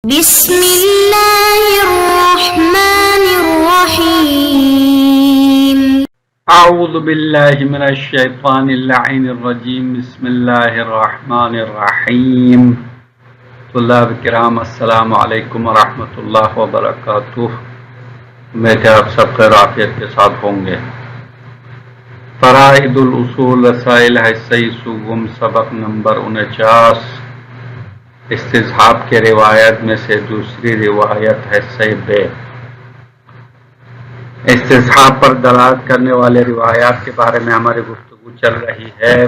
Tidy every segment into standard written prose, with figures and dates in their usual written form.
بسم اللہ الرحمن الرحیم اعوذ باللہ من الشیطان اللعین الرجیم بسم اللہ الرحمن الرحیم طلاب کرام السلام علیکم ورحمۃ اللہ وبرکاتہ۔ امید ہے آپ سب خیر عافیت کے ساتھ ہوں گے۔ فرائض الاصول رسائل حصہ سوم سبق نمبر 49، استصحاب کے روایت میں سے دوسری روایت حصہ بے۔ استصحاب پر دلالت کرنے والے روایات کے بارے میں ہماری گفتگو چل رہی ہے،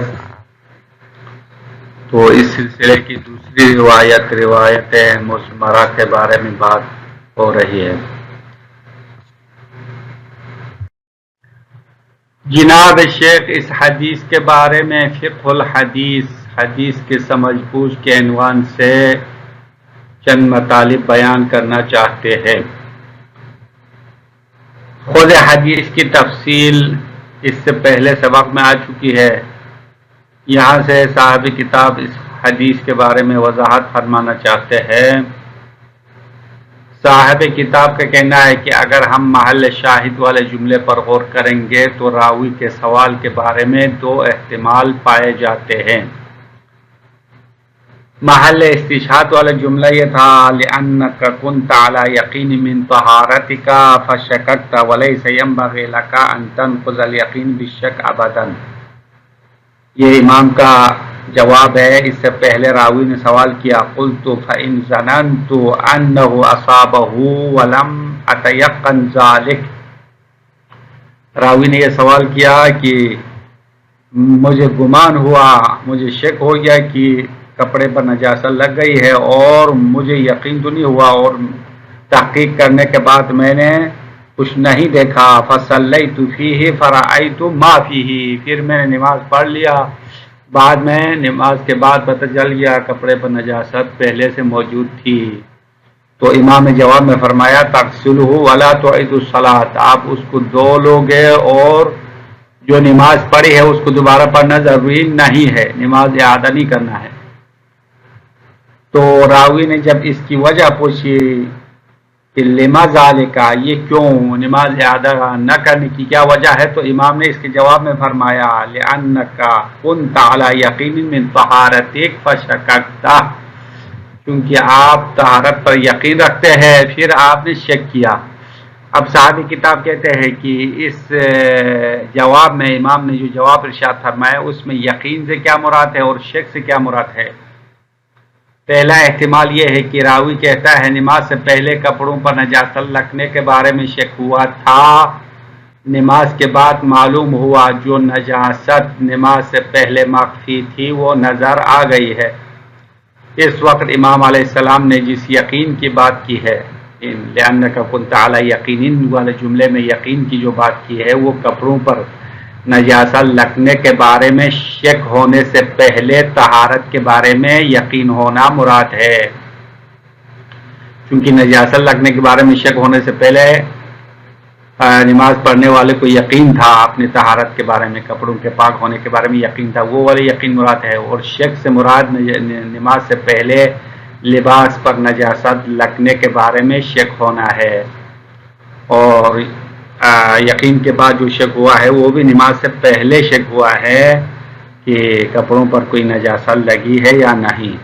تو اس سلسلے کی دوسری روایت مثمرہ کے بارے میں بات ہو رہی ہے۔ جناب شیخ اس حدیث کے بارے میں فقہ الحدیث، حدیث کے سمجھ بوجھ کے عنوان سے چند مطالب بیان کرنا چاہتے ہیں۔ خود حدیث کی تفصیل اس سے پہلے سبق میں آ چکی ہے، یہاں سے صاحب کتاب اس حدیث کے بارے میں وضاحت فرمانا چاہتے ہیں۔ صاحب کتاب کا کہنا ہے کہ اگر ہم محل شاہد والے جملے پر غور کریں گے تو راوی کے سوال کے بارے میں دو احتمال پائے جاتے ہیں۔ محل استشہاد والا جملہ یہ تھا لأنک کنت علی یقین من طہارتک فشککت ولیس ینبغی لک ان تنقض الیقین بالشک ابدا۔ یہ امام کا جواب ہے۔ اس سے پہلے راوی نے سوال کیا قلت فإن ظننت انہ اصابہ ولم اتیقن ذلک۔ راوی نے یہ سوال کیا کہ مجھے گمان ہوا، مجھے شک ہو گیا کہ کپڑے پر نجاست لگ گئی ہے اور مجھے یقین تو نہیں ہوا، اور تحقیق کرنے کے بعد میں نے کچھ نہیں دیکھا۔ فصلیت فیہ فرأیت ما فیہ، پھر میں نے نماز پڑھ لیا، بعد میں نماز کے بعد پتہ چل گیا کپڑے پر نجاست پہلے سے موجود تھی۔ تو امام نے جواب میں فرمایا تغسلہ ولا تعید الصلاۃ، آپ اس کو دھو لو گے اور جو نماز پڑھی ہے اس کو دوبارہ پڑھنا ضروری نہیں ہے، نماز اعادہ نہیں کرنا ہے۔ تو راوی نے جب اس کی وجہ پوچھی کہ لما ذالک، یہ کیوں نماز اعادہ نہ کرنے کی کیا وجہ ہے، تو امام نے اس کے جواب میں فرمایا لأنک کنت علی یقین من طہارتک فشککت، کیونکہ آپ طہارت پر یقین رکھتے ہیں پھر آپ نے شک کیا۔ اب صاحب کتاب کہتے ہیں کہ اس جواب میں امام نے جو جواب ارشاد فرمایا اس میں یقین سے کیا مراد ہے اور شک سے کیا مراد ہے۔ پہلا احتمال یہ ہے کہ راوی کہتا ہے نماز سے پہلے کپڑوں پر نجاست لگنے کے بارے میں شک ہوا تھا، نماز کے بعد معلوم ہوا جو نجاست نماز سے پہلے مخفی تھی وہ نظر آ گئی ہے۔ اس وقت امام علیہ السلام نے جس یقین کی بات کی ہے، لأنک کنت علی یقین والے جملے میں یقین کی جو بات کی ہے وہ کپڑوں پر نجاست لگنے کے بارے میں شک ہونے سے پہلے طہارت کے بارے میں یقین ہونا مراد ہے۔ کیونکہ نجاست لگنے کے بارے میں شک ہونے سے پہلے نماز پڑھنے والے کو یقین تھا اپنی طہارت کے بارے میں، کپڑوں کے پاک ہونے کے بارے میں یقین تھا، وہ والے یقین مراد ہے۔ اور شک سے مراد نماز سے پہلے لباس پر نجاست لگنے کے بارے میں شک ہونا ہے، اور یقین کے بعد جو شک ہوا ہے وہ بھی نماز سے پہلے شک ہوا ہے کہ کپڑوں پر کوئی نجاست لگی ہے یا نہیں۔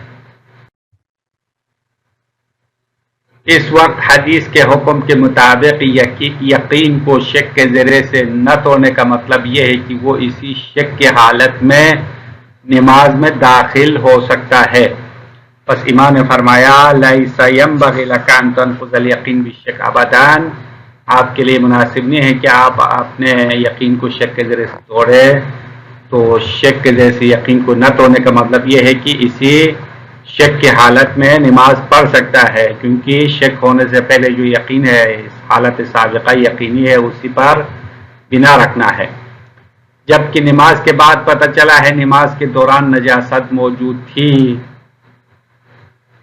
اس وقت حدیث کے حکم کے مطابق یقین کو شک کے ذریعے سے نہ توڑنے کا مطلب یہ ہے کہ وہ اسی شک کی حالت میں نماز میں داخل ہو سکتا ہے۔ پس امام نے فرمایا لیس ینبغی لک ان تنقض الیقین بالشک ابدا، آپ کے لیے مناسب نہیں ہے کہ آپ اپنے یقین کو شک کے ذریعے سے توڑے۔ تو شک کے ذریعے سے یقین کو نہ توڑنے کا مطلب یہ ہے کہ اسی شک کی حالت میں نماز پڑھ سکتا ہے، کیونکہ شک ہونے سے پہلے جو یقین ہے اس حالت سابقہ یقینی ہے، اسی پر بنا رکھنا ہے۔ جبکہ نماز کے بعد پتہ چلا ہے نماز کے دوران نجاست موجود تھی،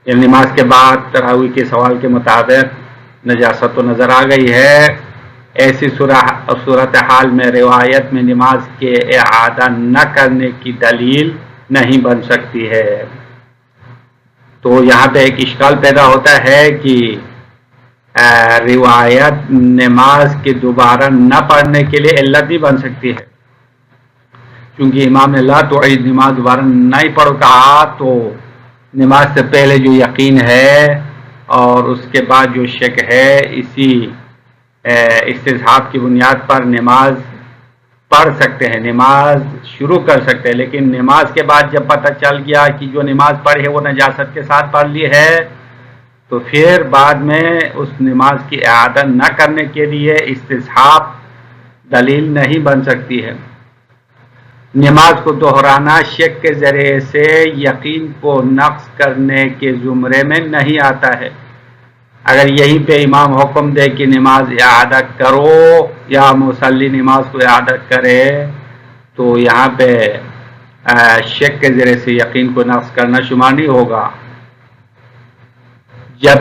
یعنی نماز کے بعد راوی کے سوال کے مطابق نجاست تو نظر آ گئی ہے، ایسی صورتحال میں روایت میں نماز کے اعادہ نہ کرنے کی دلیل نہیں بن سکتی ہے۔ تو یہاں پہ ایک اشکال پیدا ہوتا ہے کہ روایت نماز کے دوبارہ نہ پڑھنے کے لیے علت بھی بن سکتی ہے، کیونکہ امام نے لا تعید نماز دوبارہ نہیں پڑھو کہا، تو نماز سے پہلے جو یقین ہے اور اس کے بعد جو شک ہے، اسی استصحاب کی بنیاد پر نماز پڑھ سکتے ہیں، نماز شروع کر سکتے ہیں، لیکن نماز کے بعد جب پتہ چل گیا کہ جو نماز پڑھی ہے وہ نجاست کے ساتھ پڑھ لی ہے، تو پھر بعد میں اس نماز کی اعادہ نہ کرنے کے لیے استصحاب دلیل نہیں بن سکتی ہے۔ نماز کو دہرانا شک کے ذریعے سے یقین کو نقص کرنے کے زمرے میں نہیں آتا ہے۔ اگر یہیں پہ امام حکم دے کہ نماز اعادہ کرو یا مصلی نماز کو اعادہ کرے، تو یہاں پہ شک کے ذریعے سے یقین کو نقص کرنا شمار نہیں ہوگا۔ جب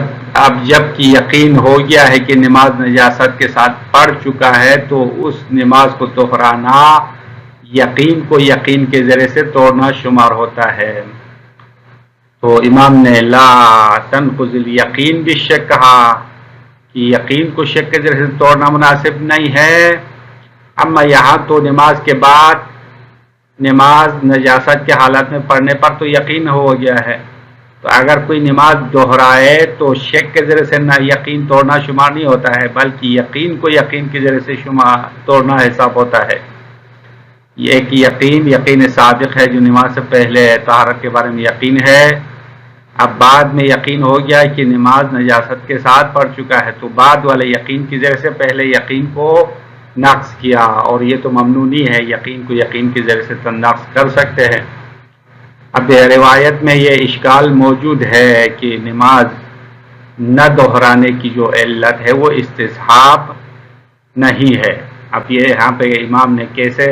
کہ یقین ہو گیا ہے کہ نماز نجاست کے ساتھ پڑھ چکا ہے، تو اس نماز کو دہرانا یقین کو یقین کے ذریعے سے توڑنا شمار ہوتا ہے۔ تو امام نے لا تنقض الیقین بالشک کہا کہ یقین کو شک کے ذریعے سے توڑنا مناسب نہیں ہے۔ اما یہاں تو نماز کے بعد نماز نجاست کے حالت میں پڑھنے پر تو یقین ہو گیا ہے، تو اگر کوئی نماز دہرائے تو شک کے ذریعے سے نہ یقین توڑنا شمار نہیں ہوتا ہے، بلکہ یقین کو یقین کے ذریعے سے توڑنا حساب ہوتا ہے۔ یہ ایک یقین سابق ہے جو نماز سے پہلے طہارت کے بارے میں یقین ہے، اب بعد میں یقین ہو گیا کہ نماز نجاست کے ساتھ پڑھ چکا ہے، تو بعد والے یقین کی ذریعے سے پہلے یقین کو نقص کیا، اور یہ تو ممنوع نہیں ہے، یقین کو یقین کے ذریعے سے نقص کر سکتے ہیں۔ اب روایت میں یہ اشکال موجود ہے کہ نماز نہ دہرانے کی جو علت ہے وہ استصحاب نہیں ہے۔ اب یہ یہاں پہ امام نے کیسے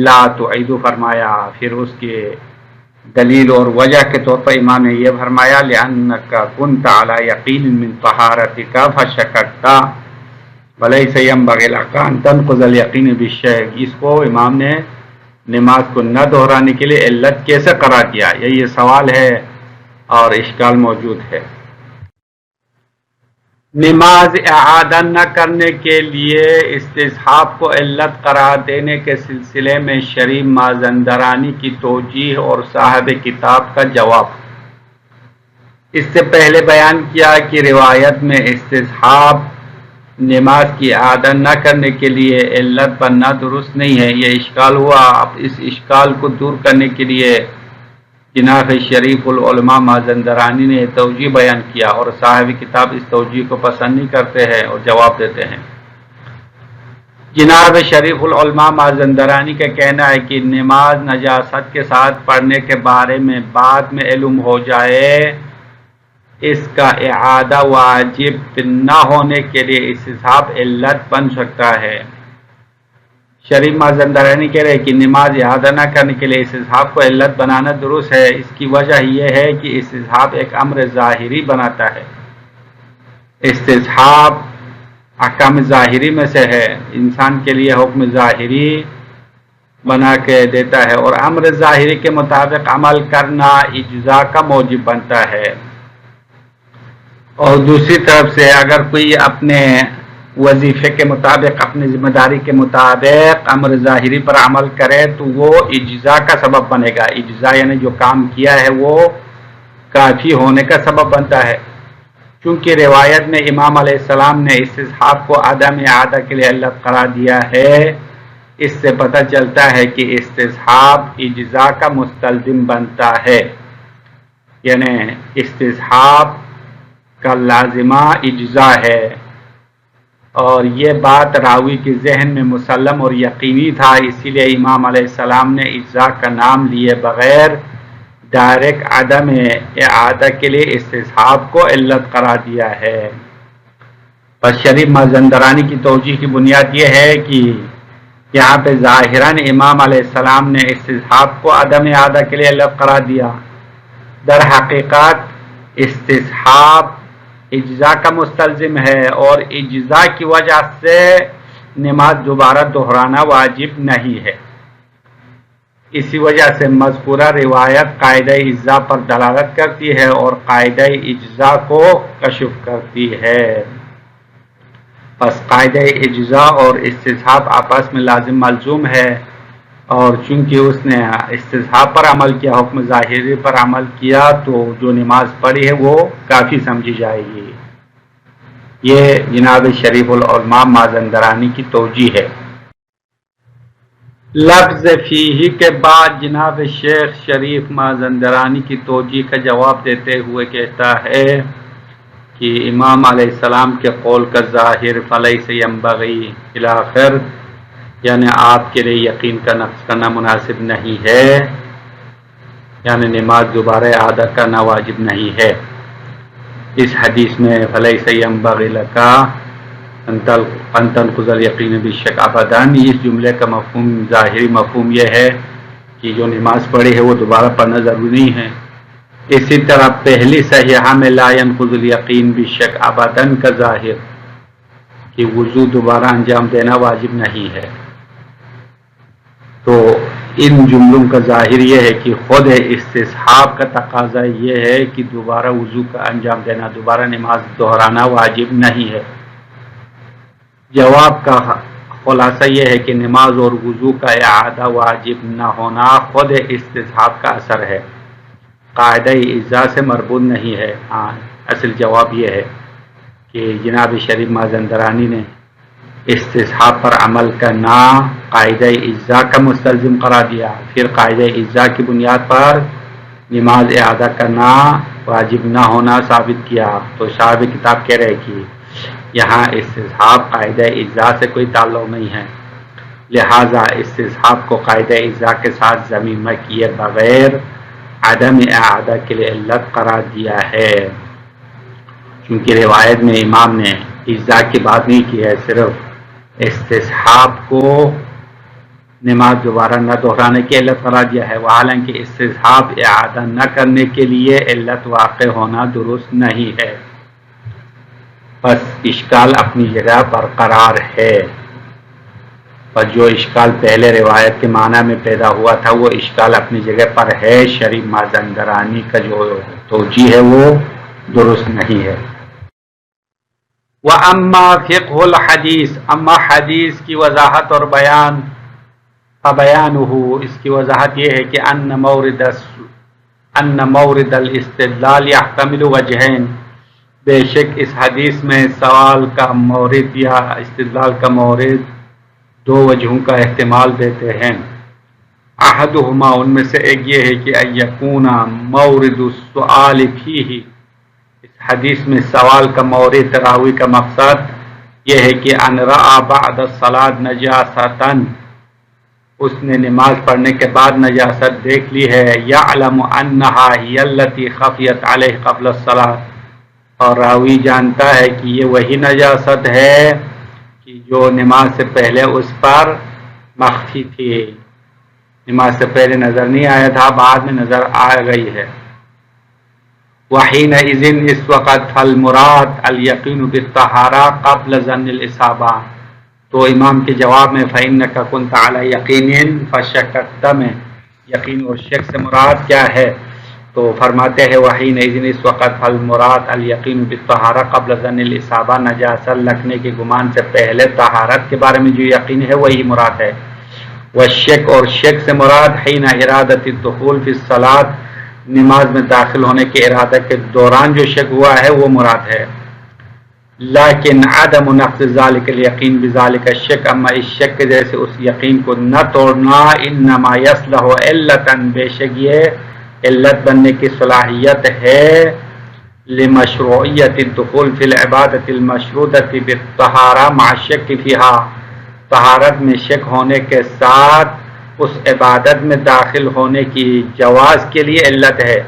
لا تعید فرمایا، پھر اس کی دلیل اور وجہ کے طور پر امام نے یہ فرمایا لِأَنَّكَ كُنْتَ عَلَى يَقِينٍ مِّن طَهَارَتِكَ فَشَكَكْتَ وَلَيْسَ يَنبَغِي لَكَ أَن تَنقُضَ الْيَقِينَ بِالشَّكِّ۔ اس کو امام نے نماز کو نہ دہرانے کے لیے علت کیسے قرار دیا، یہ سوال ہے اور اشکال موجود ہے۔ نماز اعادہ نہ کرنے کے لیے استصحاب کو علت قرار دینے کے سلسلے میں شریف مازندرانی کی توجیہ اور صاحب کتاب کا جواب۔ اس سے پہلے بیان کیا کہ روایت میں استصحاب نماز کی اعادہ نہ کرنے کے لیے علت بننا درست نہیں ہے، یہ اشکال ہوا۔ اب اس اشکال کو دور کرنے کے لیے جناب شریف العلماء مازندرانی نے توجیہ بیان کیا، اور صاحب کتاب اس توجیہ کو پسند نہیں کرتے ہیں اور جواب دیتے ہیں۔ جناب شریف العلماء مازندرانی کا کہنا ہے کہ نماز نجاست کے ساتھ پڑھنے کے بارے میں بعد میں علم ہو جائے، اس کا اعادہ واجب نہ ہونے کے لیے استصحاب علت بن سکتا ہے۔ شریف مازندرانی کہہ رہے کہ نماز اعادہ نہ کرنے کے لیے استصحاب کو علت بنانا درست ہے۔ اس کی وجہ یہ ہے کہ استصحاب ایک امر ظاہری بناتا ہے، استصحاب احکام ظاہری میں سے ہے، انسان کے لیے حکم ظاہری بنا کے دیتا ہے، اور امر ظاہری کے مطابق عمل کرنا اجزاء کا موجب بنتا ہے۔ اور دوسری طرف سے اگر کوئی اپنے وظیفے کے مطابق، اپنی ذمہ داری کے مطابق امر ظاہری پر عمل کرے تو وہ اجزاء کا سبب بنے گا، اجزاء یعنی جو کام کیا ہے وہ کافی ہونے کا سبب بنتا ہے۔ چونکہ روایت میں امام علیہ السلام نے استصحاب کو عدم اعادہ کے لیے علت قرار دیا ہے، اس سے پتہ چلتا ہے کہ استصحاب اجزاء کا مستلزم بنتا ہے، یعنی استصحاب کا لازمہ اجزاء ہے، اور یہ بات راوی کے ذہن میں مسلم اور یقینی تھا، اسی لیے امام علیہ السلام نے اجزاء کا نام لیے بغیر ڈائریکٹ عدم اعادہ کے لیے استصحاب کو علت قرار دیا ہے۔ بس شریف مازندرانی کی توجیہ کی بنیاد یہ ہے کہ یہاں پہ ظاہراً امام علیہ السلام نے استصحاب کو عدم اعادہ کے لیے علت قرار دیا، در حقیقت استصحاب اجزاء کا مستلزم ہے، اور اجزاء کی وجہ سے نماز دوبارہ دہرانا واجب نہیں ہے۔ اسی وجہ سے مذکورہ روایت قاعدہ اجزاء پر دلالت کرتی ہے اور قاعدہ اجزاء کو کشف کرتی ہے۔ پس قاعدہ اجزاء اور استصحاب آپس میں لازم ملزوم ہے، اور چونکہ اس نے استصحاب پر عمل کیا، حکم ظاہری پر عمل کیا، تو جو نماز پڑھی ہے وہ کافی سمجھی جائے گی۔ یہ جناب شریف العلماء مازندرانی کی توجیہ ہے۔ لفظ فیہ کے بعد جناب شیخ شریف مازندرانی کی توجیہ کا جواب دیتے ہوئے کہتا ہے کہ امام علیہ السلام کے قول کا ظاہر فلیس ینبغی الی آخر، یعنی آپ کے لیے یقین کا نقص کرنا مناسب نہیں ہے، یعنی نماز دوبارہ اعادہ کرنا واجب نہیں ہے۔ اس حدیث میں فلیس ینبغی لک ان تنقض الیقین بالشک ابدا، اس جملے کا مفہوم ظاہری مفہوم یہ ہے کہ جو نماز پڑھی ہے وہ دوبارہ پڑھنا ضروری نہیں ہے۔ اسی طرح پہلی صحیحہ میں لا ينقض الیقین بالشک ابدا کا ظاہر کہ وضو دوبارہ انجام دینا واجب نہیں ہے۔ تو ان جملوں کا ظاہر یہ ہے کہ خود استصحاب کا تقاضا یہ ہے کہ دوبارہ وضو کا انجام دینا، دوبارہ نماز دہرانا واجب نہیں ہے۔ جواب کا خلاصہ یہ ہے کہ نماز اور وضو کا اعادہ واجب نہ ہونا خود استصحاب کا اثر ہے، قاعدہ اجزاء سے مربوط نہیں ہے۔ اصل جواب یہ ہے کہ جناب شریف مازندرانی نے استصحاب پر عمل کرنا قاعدہ اجزاء کا مستلزم قرار دیا، پھر قاعدہ اجزاء کی بنیاد پر نماز اعادہ کرنا واجب نہ ہونا ثابت کیا۔ تو صاحب کتاب کہہ رہے کہ یہاں استصحاب قاعدہ اجزاء سے کوئی تعلق نہیں ہے، لہذا استصحاب کو قاعدہ اجزاء کے ساتھ ضمیمہ کیے بغیر عدم اعادہ کے لیے علت قرار دیا ہے۔ چونکہ روایت میں امام نے اجزاء کی بات نہیں کی ہے، صرف استصحاب کو نماز دوبارہ نہ دہرانے کی علت قرار دیا ہے، حالانکہ استصحاب اعادہ نہ کرنے کے لیے علت واقع ہونا درست نہیں ہے۔ بس اشکال اپنی جگہ برقرار ہے، پر جو اشکال پہلے روایت کے معنی میں پیدا ہوا تھا وہ اشکال اپنی جگہ پر ہے۔ شریف مازندرانی کا جو توجیہ ہے وہ درست نہیں ہے۔ وَأَمَّا فِقْهُ الْحَدِيث، اما حدیث کی وضاحت اور بیان، فَبَيَانُهُ، اس کی وضاحت یہ ہے کہ أَنَّ مَوْرِدَ الْإِسْتِدْلَالِ يَحْتَمِلُ وَجْهَيْنِ، بے شک اس حدیث میں سوال کا مورد یا استدلال کا مورد دو وجہوں کا احتمال دیتے ہیں۔ احدہما، ان میں سے ایک یہ ہے کہ ان یکون مورد السؤال فیہ، اس حدیث میں سوال کا مورد راوی کا مقصد یہ ہے کہ ان رأى بعد الصلاة نجاستاً، اس نے نماز پڑھنے کے بعد نجاست دیکھ لی ہے، یعلم انہا ہی التی خفیت علیہ قبل الصلاة، اور راوی جانتا ہے کہ یہ وہی نجاست ہے کہ جو نماز سے پہلے اس پر مخفی تھی، نماز سے پہلے نظر نہیں آیا تھا، بعد میں نظر آ گئی ہے۔ وحینئذ، اس وقت فالمراد الیقین بالطہارہ قبل ظن الاصابہ، تو امام کے جواب میں فإنک کنت علی یقین فشککت میں یقین اور شک سے مراد کیا ہے؟ تو فرماتے ہیں وحینئذ، اس وقت فالمراد الیقین بالطہارہ قبل ظن الاصابہ، نجاست لگنے کے گمان سے پہلے طہارت کے بارے میں جو یقین ہے وہی مراد ہے۔ والشک، اور شک سے مراد حین ارادت الدخول فی الصلاۃ، نماز میں داخل ہونے کے ارادہ کے دوران جو شک ہوا ہے وہ مراد ہے۔ لیکن عدم نقض ذالک الیقین بذالک الشک، اما اس شک کے جیسے اس یقین کو نہ توڑنا، انما یصلح علتا، بے شک یہ علت بننے کی صلاحیت ہے، لمشروعیت الدخول فی العبادۃ المشروطۃ بالطہارہ مع الشک فیہا، طہارت میں شک ہونے کے ساتھ اس عبادت میں داخل ہونے کی جواز کے لیے علت ہے،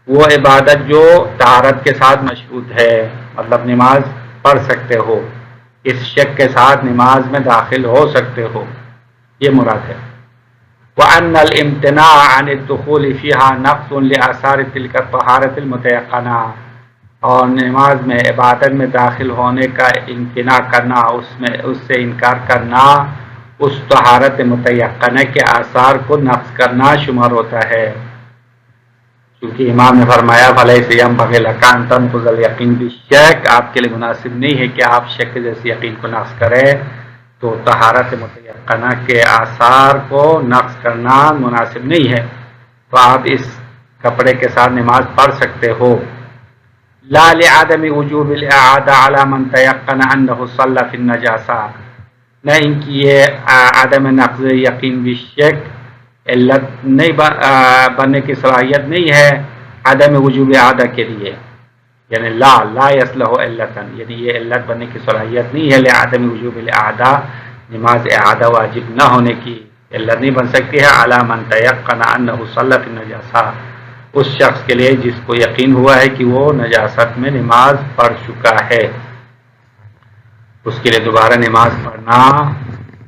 وہ عبادت جو طہارت کے ساتھ مشروط ہے، مطلب نماز پڑھ سکتے ہو، اس شک کے ساتھ نماز میں داخل ہو سکتے ہو، یہ مراد ہے۔ وَأَنَّ الْإِمْتِنَاعَ عَنِ الدُّخُولِ فِيهَا نَقْصٌ لِآثَارِ تِلْكَ الطَّهَارَةِ الْمُتَيَقَّنَةِ، اور نماز میں عبادت میں داخل ہونے کا امتناع کرنا، اس سے انکار کرنا، اس طہارت متیقنہ کے آثار کو نقض کرنا شمار ہوتا ہے، کیونکہ امام نے فرمایا فَلَيْسَ يَنبَغِي لَكَ أَن تَنقُضَ الْيَقِينَ بِالشَّكِّ، آپ کے لیے مناسب نہیں ہے کہ آپ شک جیسے یقین کو نقض کریں، تو طہارت متیقنہ کے آثار کو نقض کرنا مناسب نہیں ہے، تو آپ اس کپڑے کے ساتھ نماز پڑھ سکتے ہو۔ لا لعدم وجوب الاعادہ علی من تیقن انہ صلی فی النجاسہ، نہیں کہ یہ عدم نقض یقین بالشک علت نہیں بننے کی صلاحیت نہیں ہے عدم وجوب اعادہ کے لیے، یعنی لا یصلح علتا، یعنی یہ علت بننے کی صلاحیت نہیں ہے لعدم وجوب الاعادہ، نماز اعادہ واجب نہ ہونے کی علت نہیں بن سکتی ہے علی من تیقن انہ صلی فی النجاسہ، اس شخص کے لیے جس کو یقین ہوا ہے کہ وہ نجاست میں نماز پڑھ چکا ہے، اس کے لیے دوبارہ نماز پڑھنا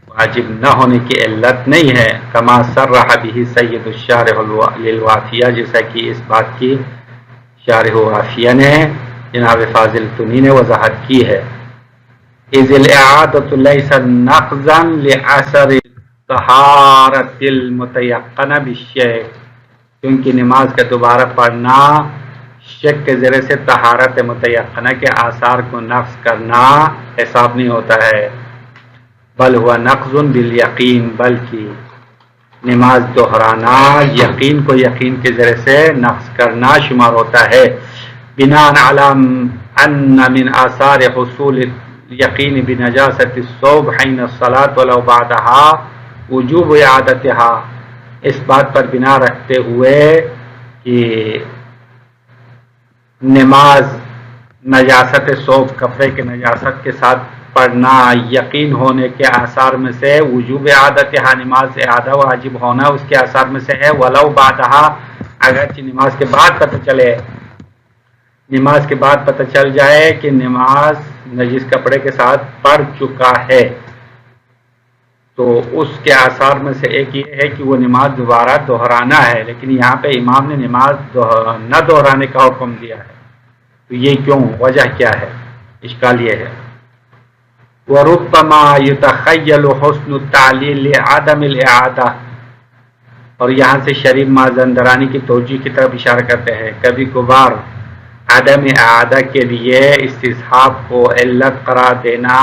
واجب نہ ہونے کی علت نہیں ہے، کما صرح به سید الشارح للوافیہ، جیسا کہ اس بات کی شارح وافیہ نے جناب فاضل تونی نے وضاحت کی ہے۔ اذ الاعادۃ لیس نقضا لاثر طہارۃ المتیقنہ بالشک، کیونکہ نماز کا دوبارہ پڑھنا شک کے ذریعے سے طہارت متیقنہ کے آثار کو نقض کرنا حساب نہیں ہوتا ہے، بل ہوا نقض بالیقین، بلکہ نماز دہرانا یقین کو یقین کے ذریعے سے نقض کرنا شمار ہوتا ہے، بناء علی ان من آثار حصول یقین بنجاست الثوب حین الصلاۃ ولو بعدها وجوب اعادتها، اس بات پر بنا رکھتے ہوئے کہ نماز نجاست ثوب کپڑے کے نجاست کے ساتھ پڑھنا یقین ہونے کے آثار میں سے وجوب اعادتها، نماز اعادہ واجب ہونا اس کے آثار میں سے ہے، ولو بعدها، اگرچہ نماز کے بعد پتہ چل جائے کہ نماز نجس کپڑے کے ساتھ پڑھ چکا ہے، تو اس کے آثار میں سے ایک یہ ہے کہ وہ نماز دوبارہ دہرانا ہے، لیکن یہاں پہ امام نے نماز نہ دہرانے کا حکم دیا ہے، تو یہ کیوں، وجہ کیا ہے؟ اشکال یہ ہے وَرُبَّمَا يُتَخَيَّلُ حُسْنُ التَّعْلِيلِ لِعَدَمِ الْإِعَادَةِ، اور یہاں سے شریف مازندرانی کی توجیہ کی طرف اشارہ کرتے ہیں، کبھی کبھار عدم اعادہ کے لیے استصحاب کو علت قرار دینا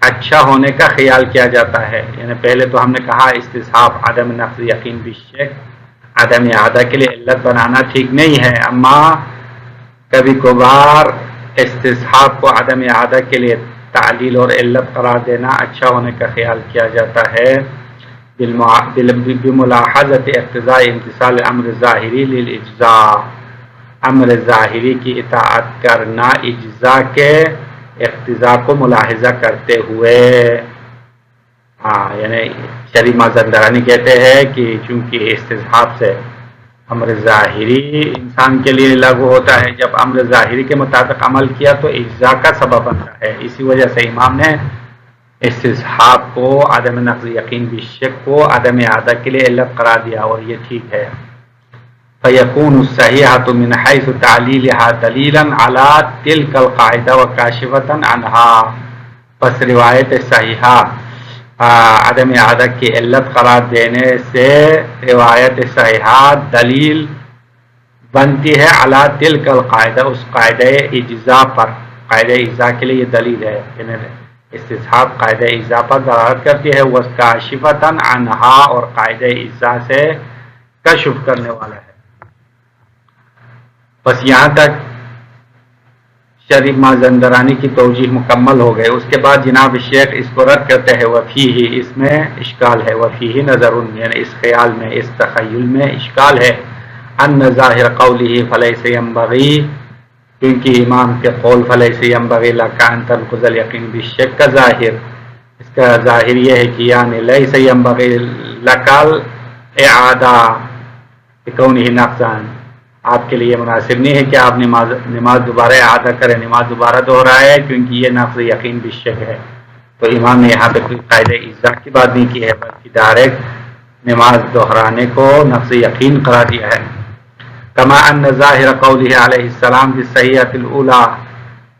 اچھا ہونے کا خیال کیا جاتا ہے، یعنی پہلے تو ہم نے کہا استصحاب عدم نقض یقین بالشک عدم اعادہ کے لیے علت بنانا ٹھیک نہیں ہے، اما کبھی کبھار استصحاب کو عدم اعادہ کے لیے تعلیل اور علت قرار دینا اچھا ہونے کا خیال کیا جاتا ہے، بملاحظت اقتضاء امتثال امر ظاہری للاجزاء، امر ظاہری کی اطاعت کرنا اجزاء کے اقتضاء کو ملاحظہ کرتے ہوئے، یعنی شریف مازندرانی کہتے ہیں کہ چونکہ استصحاب سے امر ظاہری انسان کے لیے لاگو ہوتا ہے، جب امر ظاہری کے مطابق عمل کیا تو اجزاء کا سبب بنتا ہے، اسی وجہ سے امام نے استصحاب کو عدم نقض یقین بالشک کو عدم اعادہ کے لیے علت قرار دیا، اور یہ ٹھیک ہے۔ فَيَكُونُ الصَّحِيحَةُ مِنْ حَيْثُ تَعْلِيلِهَا دَلِيلًا عَلَى تِلْكَ الْقَاعِدَةِ وَكَاشِفَةً عَنْهَا، پس روایت صحیحہ عدم اعادہ کی علت قرار دینے سے روایت صحیحہ دلیل بنتی ہے علی تلک القاعدہ، اس قاعدہ اجزاء پر، قاعدہ اجزاء کے لیے یہ دلیل ہے، یعنی استصحاب قاعدہ اجزاء پر دلالت کرتی ہے، وَكَاشِفَةً عَنْهَا، اور قاعدہ اجزاء سے کشف کرنے والا ہے۔ بس یہاں تک شریف مازندرانی کی توجیہ مکمل ہو گئے، اس کے بعد جناب شیخ اس کو رد کرتے ہیں، وفیہ، اس میں اشکال ہے، وفیہ نظر، یعنی اس خیال میں، اس تخیل میں اشکال ہے، ان ظاہر قولہ فلیس ینبغی، کیونکہ امام کے قول فلیس ینبغی لک ان تنقض الیقین بالشک کا ظاہر، اس کا ظاہر یہ ہے کہ یعنی لیس ینبغی لک الاعادہ بکونہ نقضاً، آپ کے لیے مناسب نہیں ہے کہ آپ نماز دوبارہ اعادہ کریں، نماز دوبارہ دہرائے، کیونکہ یہ نقض یقین بالشک ہے، تو امام نے یہاں پہ کوئی قاعدہ اجزاء کی بات نہیں کی ہے، بلکہ ڈائریکٹ نماز دہرانے کو نقض یقین قرار دیا ہے۔ کما ان ظاہر قولہ علیہ السلام بالصحیحۃ الاولی،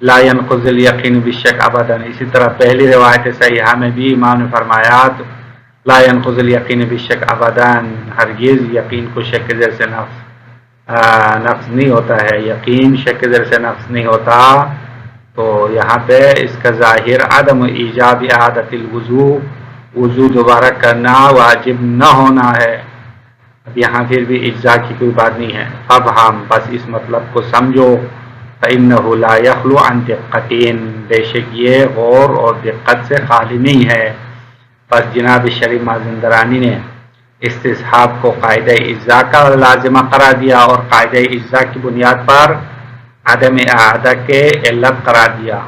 لا ينقض الیقین بالشک ابدا. اسی طرح پہلی روایت صحیحہ میں بھی امام نے فرمایا لا ينقض الیقین بالشک ابدا، ہرگز یقین کو شک کے ذریعے سے نفس نہیں ہوتا ہے، یقین شک کے ذریعے سے نفس نہیں ہوتا. تو یہاں پہ اس کا ظاہر عدم ایجاب اعادۃ الوضو، وضو دوبارہ کرنا واجب نہ ہونا ہے. اب یہاں پھر بھی اجزاء کی کوئی بات نہیں ہے. اب ہم بس اس مطلب کو سمجھو، فإنہ لا یخلو عن دقتین، بے شک یہ غور اور دقت سے خالی نہیں ہے. بس جناب شریف مازندرانی نے استصحاب کو قاعدہ اجزاء کا لازمہ قرار دیا اور قاعدہ اجزاء کی بنیاد پر عدم اعادہ کے علت قرار دیا.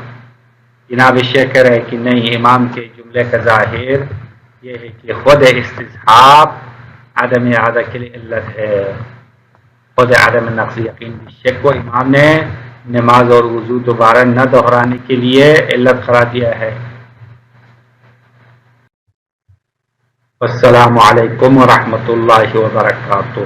جناب شیخ کہہ رہے کہ نہیں، امام کے جملے کا ظاہر یہ ہے کہ خود استصحاب عدم اعادہ کے لیے علت ہے. خود عدم نقص یقین بالشک کو امام نے نماز اور وضو دوبارہ نہ دہرانے کے لیے علت قرار دیا ہے. السلام علیکم ورحمۃ اللہ وبرکاتہ.